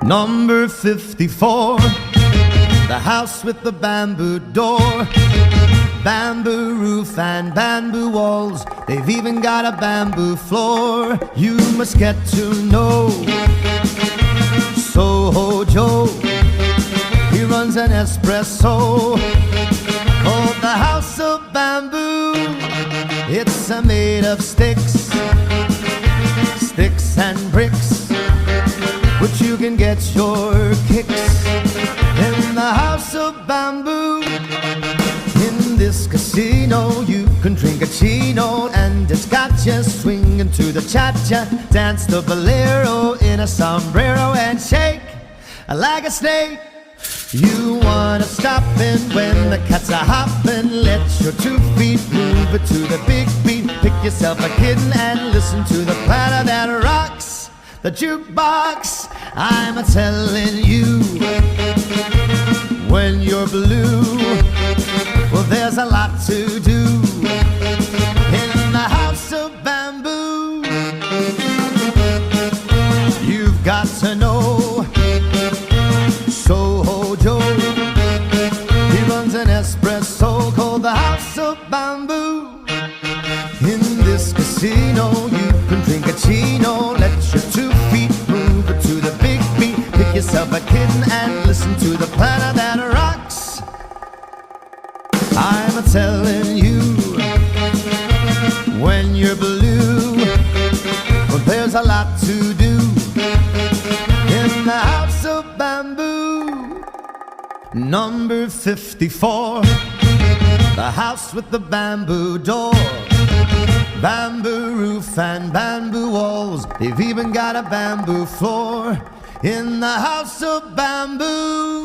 Number 54, the house with the bamboo door, bamboo roof and bamboo walls. They've even got a bamboo floor. You must get to know Soho Joe. He runs an espresso called the House of Bamboo. It's made of sticks and bricks, but you can get your kicks in the House of Bamboo. In this casino you can drink a chino, and it's got you swinging to the cha-cha, dance the bolero in a sombrero and shake like a snake. You wanna stop it when the cats are hopping. Let your 2 feet move it to the big beat. Pick yourself a kitten and listen to the platter that rocks the jukebox. I'm a-telling you, when you're blue, well, there's a lot to do in the House of Bamboo. You've got to know Soho Joe. He runs an espresso called the House of Bamboo. In this casino you can drink a chino. Let your 2 feet move it to the big beat. Pick yourself a kitten and listen to the platter that rocks. I'm a-telling you, when you're blue, well, there's a lot to do in the House of Bamboo. Number 54, the house with the bamboo door, bamboo roof and bamboo walls. They've even got a bamboo floor in the House of Bamboo.